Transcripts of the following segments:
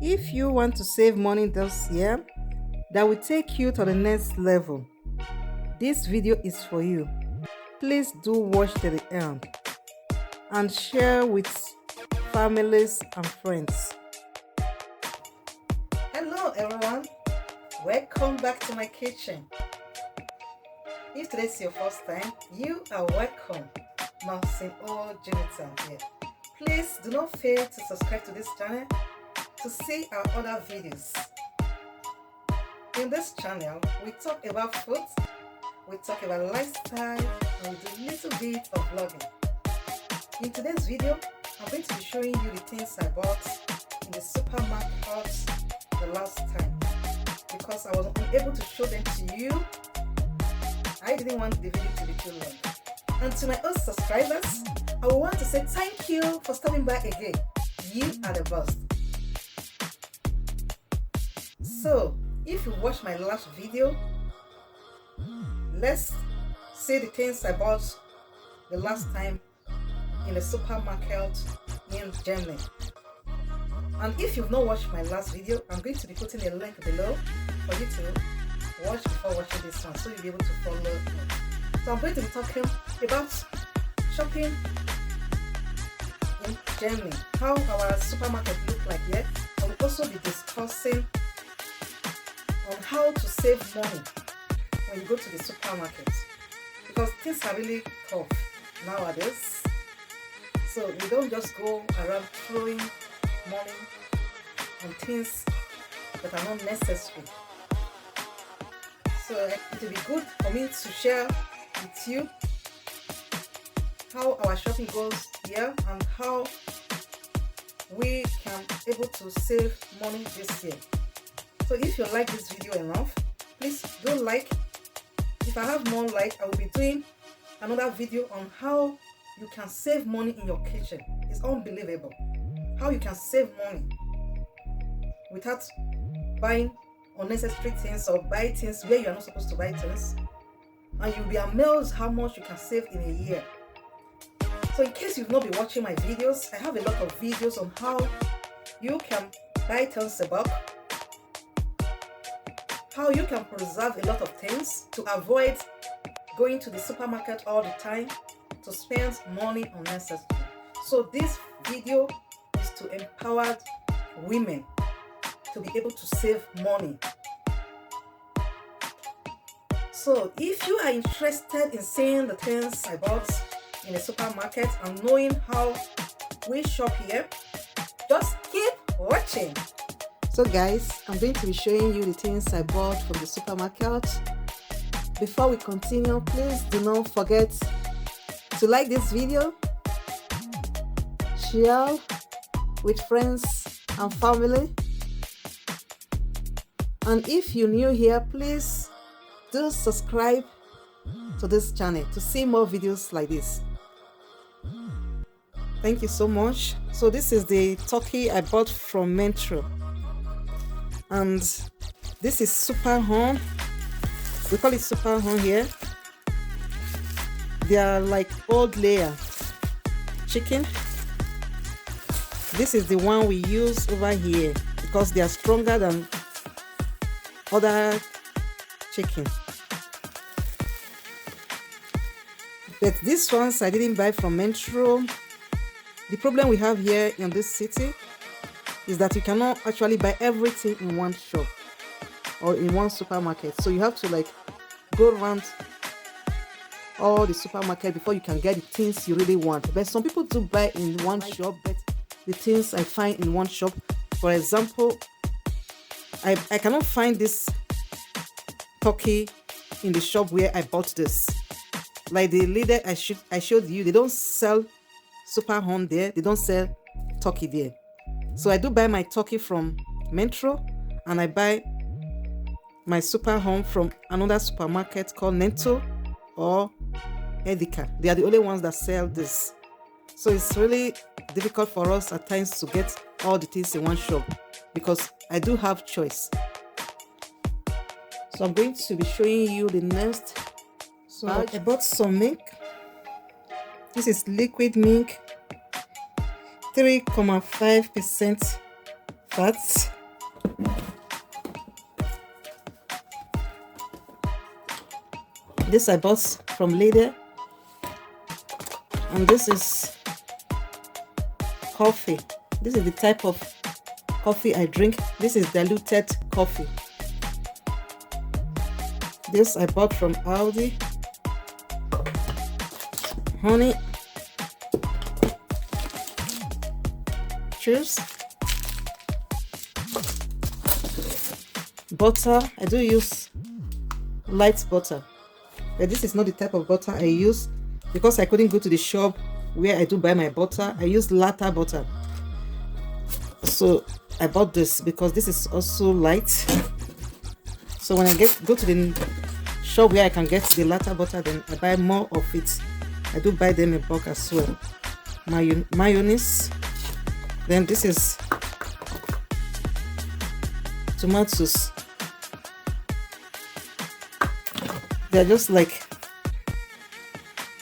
If you want to save money this year that will take you to the next level, this video is for you. Please do watch to the end and share with families and friends. Hello everyone, welcome back to my kitchen. If today is your first time, you are welcome. Mousing or Jonathan here. Please do not fail to subscribe to this channel to see our other videos. In this channel, we talk about food, we talk about lifestyle, and we do a little bit of vlogging. In today's video, I'm going to be showing you the things I bought in the supermarket the last time because I was unable to show them to you. I didn't want the video to be too long. And to my old subscribers, I want to say thank you for stopping by again. You are the best. So, if you watched my last video, let's see the things I bought the last time in the supermarket in Germany. And if you've not watched my last video, I'm going to be putting a link below for you to watch before watching this one, so you'll be able to follow me. So I'm going to be talking about shopping in Germany, how our supermarket look like here. I will also be discussing on how to save money when you go to the supermarket, because things are really tough nowadays. So we don't just go around throwing money on things that are not necessary. So it will be good for me to share with you how our shopping goes here and how we can able to save money this year. So if you like this video enough, please do like. If I have more like, I will be doing another video on how you can save money in your kitchen. It's unbelievable how you can save money without buying unnecessary things or buy things where you are not supposed to buy things, and you'll be amazed how much you can save in a year. So in case you've not been watching my videos, I have a lot of videos on how you can buy things in bulk, how you can preserve a lot of things to avoid going to the supermarket all the time to spend money unnecessarily. So this video is to empower women to be able to save money. So if you are interested in seeing the things I bought in the supermarket and knowing how we shop here, just keep watching. So guys, I'm going to be showing you the things I bought from the supermarket. Before we continue, please do not forget to like this video, share with friends and family. And if you're new here, please do subscribe to this channel to see more videos like this. Thank you so much. So this is the turkey I bought from Pentry, and this is super horn. We call it super horn here. They are like old layer chicken. This is the one we use over here because they are stronger than other chicken. But these ones I didn't buy from Pentry. The problem we have here in this city is that you cannot actually buy everything in one shop or in one supermarket. So you have to like go around all the supermarket before you can get the things you really want. But some people do buy in one shop, but the things I find in one shop, for example, I cannot find this turkey in the shop where I bought this. Like the leader I showed you, they don't sell super horn there, they don't sell turkey there. So I do buy my turkey from Pentry, and I buy my super horn from another supermarket called Netto or Edeka. They are the only ones that sell this. So it's really difficult for us at times to get all the things in one shop because I do have choice. So I'm going to be showing you the next. So I bought some milk. This is liquid milk, 3.5% fats. This I bought from Lidl, and this is coffee. This is the type of coffee I drink. This is diluted coffee. This I bought from Aldi. Honey, juice, butter. I do use light butter, but this is not the type of butter I use because I couldn't go to the shop where I do buy my butter. I use latte butter, so I bought this because this is also light. So when I go to the shop where I can get the latte butter, then I buy more of it. I do buy them in bulk as well. Mayonnaise. Then this is tomatoes. They are just like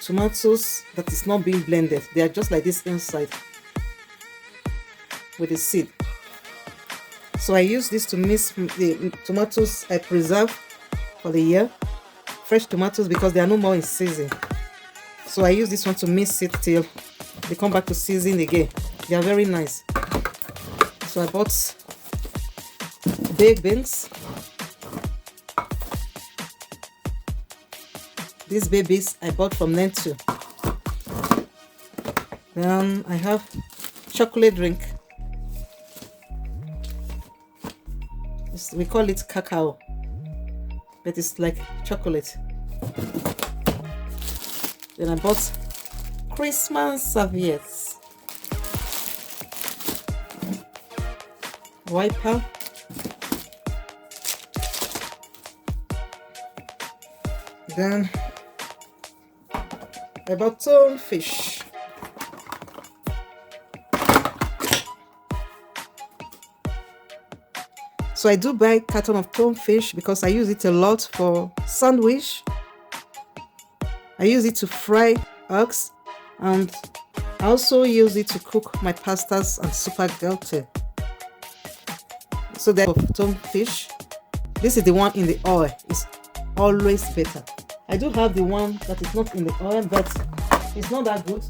tomatoes that is not being blended. They are just like this inside with the seed. So I use this to mix the tomatoes I preserve for the year. Fresh tomatoes because they are no more in season. So I use this one to mix it till they come back to season again. They are very nice. So I bought baked beans. These babies I bought from Pentry. Then I have chocolate drink. We call it cacao, but it's like chocolate. Then I bought Christmas serviettes, wiper, then I bought tone fish. So I do buy carton of tone fish because I use it a lot for sandwich. I use it to fry eggs, and I also use it to cook my pastas and spaghetti. So that of tone fish, this is the one in the oil. It's always better. I do have the one that is not in the oil, but it's not that good.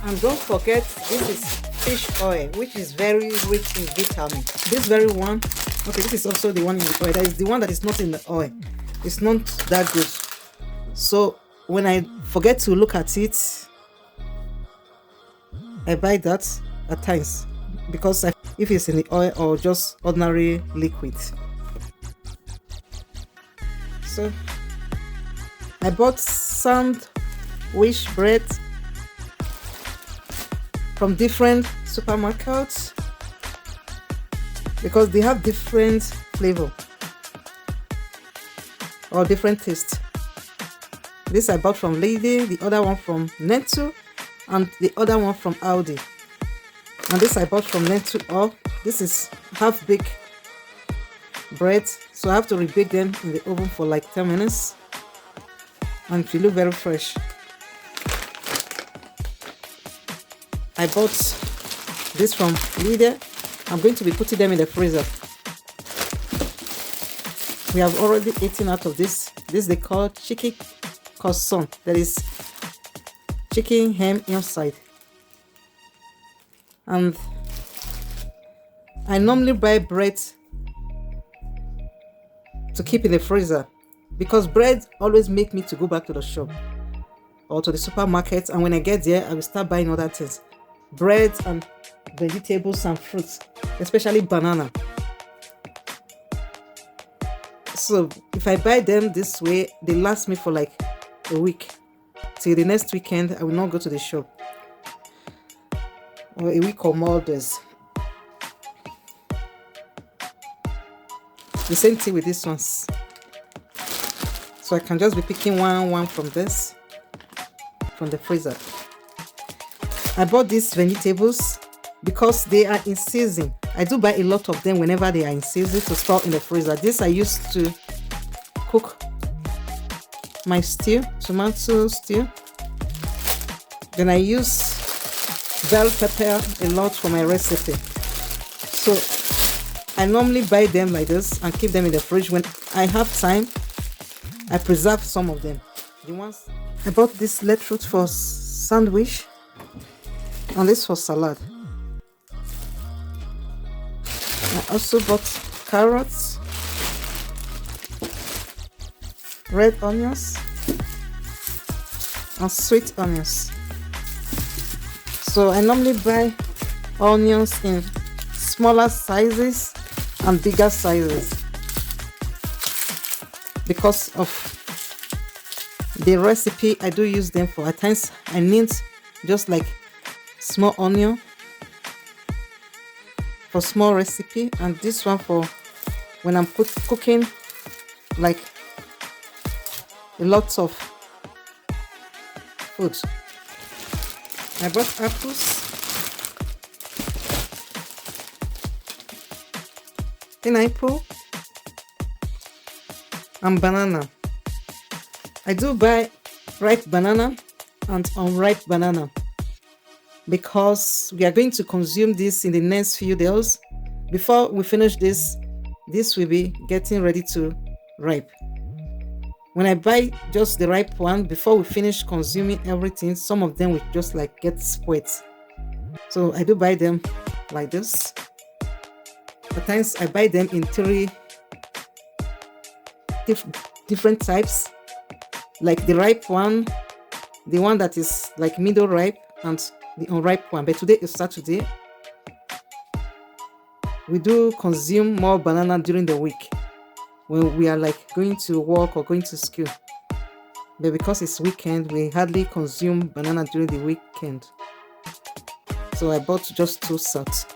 And don't forget, this is fish oil, which is very rich in vitamin. This very one, okay, this is also the one in the oil. That is the one that is not in the oil. It's not that good. So when I forget to look at it, I buy that at times because if it's in the oil or just ordinary liquid. So I bought sandwich bread from different supermarkets because they have different flavor or different taste. This I bought from Lady, the other one from Pentry, and the other one from Aldi. And this I bought from Pentry. Oh, this is half baked bread, so I have to rebake them in the oven for like 10 minutes, and they look very fresh. I bought this from Lidl. I'm going to be putting them in the freezer. We have already eaten out of this. This they call chicken croissant. That is chicken ham inside. And I normally buy bread to keep in the freezer because bread always make me to go back to the shop or to the supermarket, and when I get there I will start buying other things, bread and vegetables and fruits, especially banana. So if I buy them this way, they last me for like a week. Till the next weekend I will not go to the shop, or a week or more days. The same thing with these ones. So I can just be picking one from this, from the freezer. I bought these vegetables because they are in season. I do buy a lot of them whenever they are in season to store in the freezer. This I used to cook my stew, tomato stew. Then I use bell pepper a lot for my recipe. So I normally buy them like this and keep them in the fridge. When I have time, I preserve some of them. The ones I bought this letroot for sandwich and this for salad. I also bought carrots, red onions, and sweet onions. So I normally buy onions in smaller sizes and bigger sizes because of the recipe. I do use them for, at times I need just like small onion for small recipe, and this one for when I'm cooking like a lot of food. I bought apples, pineapple, and banana. I do buy ripe banana and unripe banana because we are going to consume this in the next few days. Before we finish this will be getting ready to ripe. When I buy just the ripe one, before we finish consuming everything, some of them will just like get spoiled. So I do buy them like this. At times I buy them in 3 different types, like the ripe one, the one that is like middle ripe, and the unripe one. But today is Saturday. We do consume more banana during the week when we are like going to work or going to school. But because it's weekend, we hardly consume banana during the weekend. So I bought just 2 sets.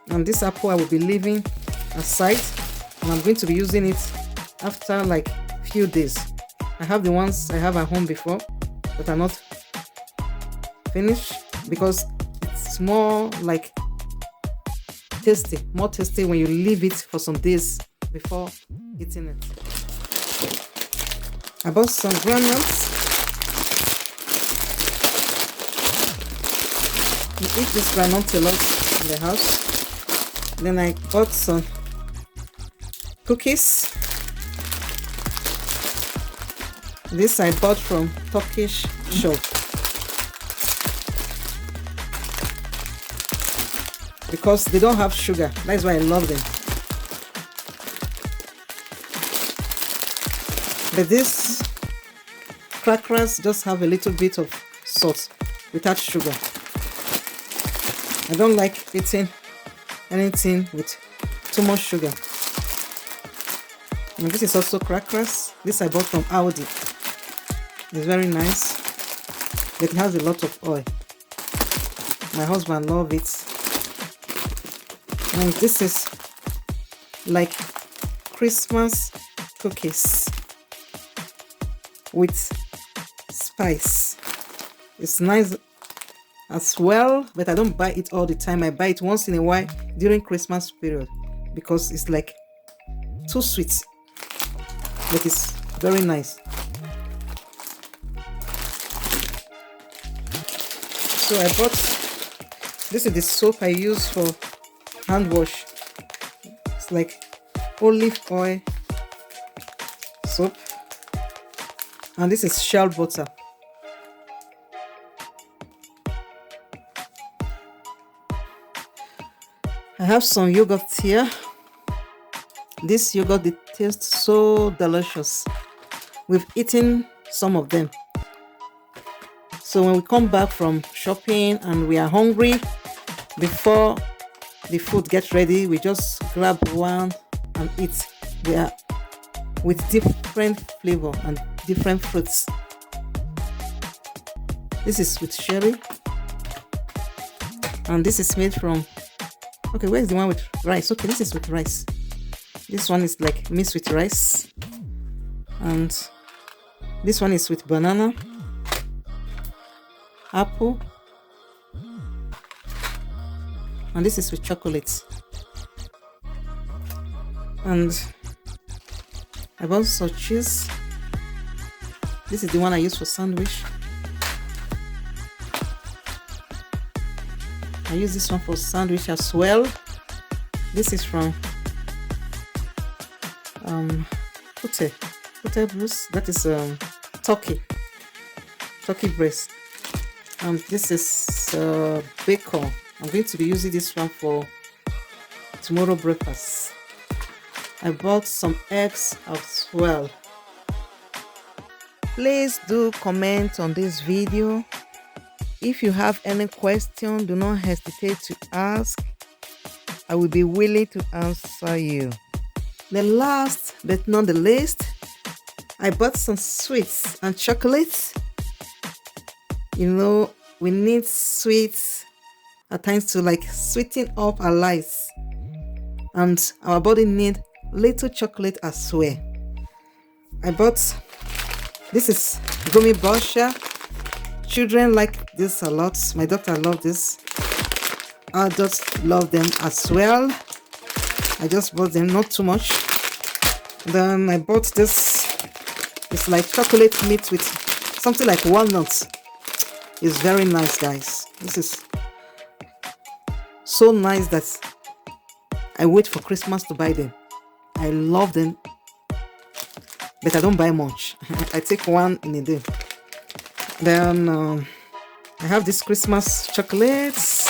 And this apple I will be leaving aside, and I'm going to be using it after like few days. I have the ones I have at home before that are not finished because it's more like more tasty when you leave it for some days before eating it. I bought some granules. We eat this granite a lot in the house. Then I bought some cookies. This I bought from Turkish shop because they don't have sugar. That's why I love them. But these crackers just have a little bit of salt without sugar. I don't like eating anything with too much sugar. And this is also crackers. This I bought from Aldi. It's very nice, but it has a lot of oil. My husband loves it. And this is like Christmas cookies with spice. It's nice as well, but I don't buy it all the time. I buy it once in a while during Christmas period because it's like too sweet, but it's very nice. So I bought, this is the soap I use for hand wash. It's like olive oil soap, and this is shea butter. I have some yogurt here. This yogurt, it tastes so delicious. We've eaten some of them. So when we come back from shopping and we are hungry, before the food gets ready, we just grab one and eat. They are with different flavor and different fruits. This is with cherry, and this is made from, okay, where's the one with rice? Okay, this is with rice. This one is like mixed with rice, and this one is with banana, apple, and this is with chocolate. And I bought some cheese. This is the one I use for sandwich. I use this one for sandwich as well. This is from Pute Boost. That is turkey breast. This is bacon. I'm going to be using this one for tomorrow breakfast. I bought some eggs as well. Please do comment on this video. If you have any question, do not hesitate to ask. I will be willing to answer you. The last but not the least, I bought some sweets and chocolates. You know, we need sweets at times to like sweeten up our lives, and our body need little chocolate as well. I bought, this is gummy brusher. Children like this a lot. My daughter loves this. Adults love them as well. I just bought them, not too much. Then I bought this. It's like chocolate mixed with something like walnuts. It's very nice, guys. This is so nice that I wait for Christmas to buy them. I love them, but I don't buy much. I take one in a day. Then I have these Christmas chocolates.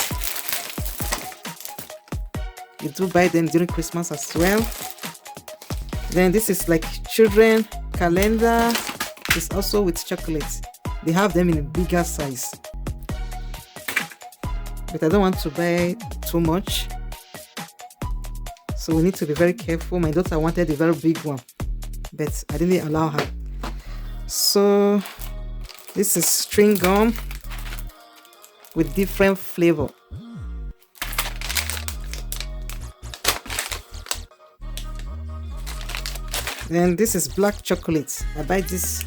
You do buy them during Christmas as well. Then this is like children calendar. It's also with chocolates. They have them in a bigger size, but I don't want to buy too much, so we need to be very careful. My daughter wanted a very big one, but I didn't allow her. So this is string gum with different flavor. Then this is black chocolate. I buy this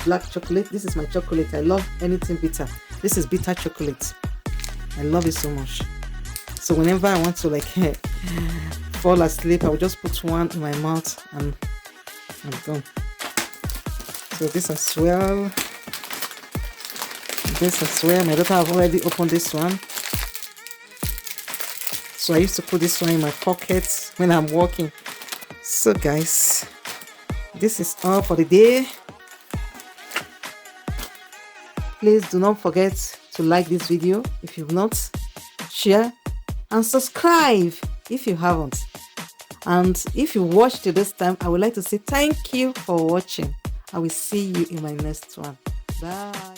black chocolate. This is my chocolate. I love anything bitter. This is bitter chocolate. I love it so much. So whenever I want to like fall asleep, I will just put one in my mouth and I'm done. So this as well. This as well. My daughter have already opened this one. So I used to put this one in my pocket when I'm walking. So guys, this is all for the day. Please do not forget to like this video if you've not, share and subscribe if you haven't. And if you watched till this time, I would like to say thank you for watching. I will see you in my next one. Bye.